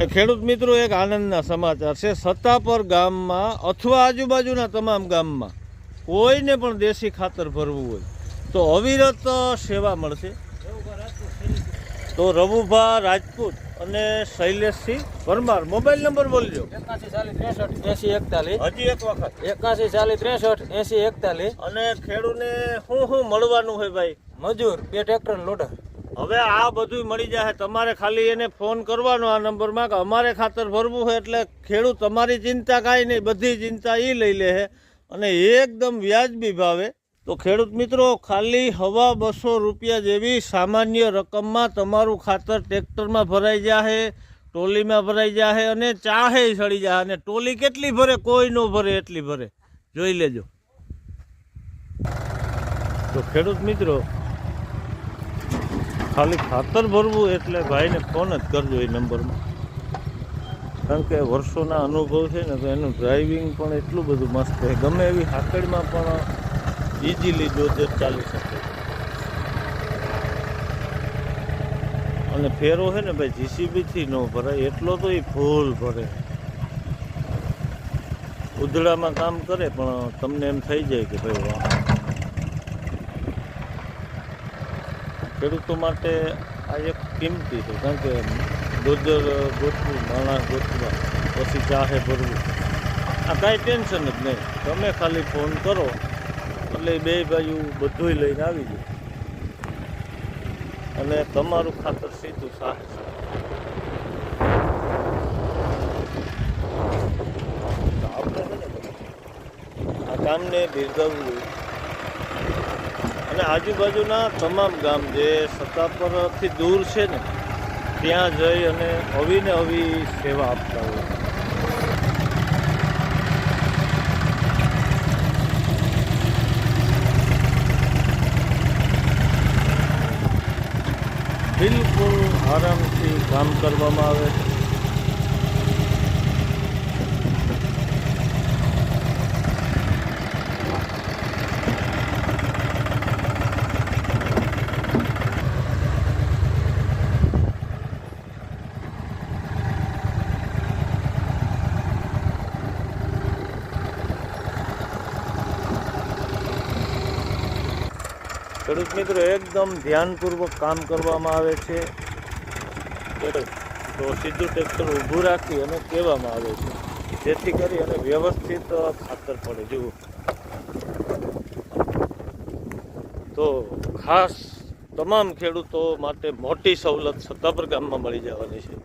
ખેડૂત મિત્રો, એક આનંદના સમાચાર છે. સત્તાપર ગામમાં અથવા આજુબાજુના તમામ ગામમાં કોઈને પણ દેશી ખાતર ભરવું હોય તો અવિરત સેવા મળશે. તો રવુભા રાજપૂત અને શૈલેષસિંહ પરમાર, મોબાઈલ નંબર બોલજો. 81 40 63 80 41. હજી એક વખત 81 40 63 80 41. અને ખેડૂતને શું મળવાનું હોય ભાઈ? મજૂર, 2 ટ્રેક્ટર લોડર. હવે આ બધું મળી જાય. તમારે ખાલી એને ફોન કરવાનો આ નંબરમાં કે અમારે ખાતર ભરવું હોય, એટલે ખેડૂત તમારી ચિંતા કાંઈ નહીં, બધી ચિંતા એ લઈ લે છે અને એકદમ વ્યાજબી ભાવે. તો ખેડૂત મિત્રો, ખાલી 200 રૂપિયા જેવી સામાન્ય રકમમાં તમારું ખાતર ટ્રેક્ટરમાં ભરાઈ જાય, ટોલીમાં ભરાઈ જાય અને ચાહે સડી જાય. અને ટોલી કેટલી ભરે? કોઈ ન ભરે એટલી ભરે, જોઈ લેજો. તો ખેડૂત મિત્રો, ખાલી ખાતર ભરવું એટલે ભાઈને ફોન જ કરજો એ નંબરમાં, કારણ કે વર્ષોના અનુભવ છે ને, તો એનું ડ્રાઇવિંગ પણ એટલું બધું મસ્ત છે. ગમે એવી હાકડમાં પણ ઇઝીલી જોજર ચાલી શકે. અને ફેરો છે ને ભાઈ, જીસીબીથી ન ભરાય એટલો તો એ ફૂલ ભરે. ઉધડામાં કામ કરે પણ તમને એમ થઈ જાય કે ભાઈ વાહ. ખેડૂતો માટે આ એક કિંમતી છે, કારણ કે ડોઝર ગોતવું, માણસ ગોતવા, પછી ચાહે ભરવું, આ કાંઈ ટેન્શન જ નહીં. તમે ખાલી ફોન કરો એટલે બે બાજુ બધુંય લઈને આવી જાય અને તમારું ખાતર સીધું સાહેબ. આપણે આ કામને બિરદાવવું અને આજુબાજુના તમામ ગામ જે સત્તાપરથી દૂર છે ને, ત્યાં જઈ અને અવીને અવી સેવા આપતા હોય. બિલકુલ આરામથી કામ કરવામાં આવે છે. ખેડૂત મિત્રો, એકદમ ધ્યાનપૂર્વક કામ કરવામાં આવે છે. તો સીધું ટ્રેક્ટર ઊભું રાખી અને કહેવામાં આવે છે, જેથી કરી અને વ્યવસ્થિત ખાતર પડે. જુઓ, તો ખાસ તમામ ખેડૂતો માટે મોટી સવલત સત્તાપર ગામમાં મળી જવાની છે.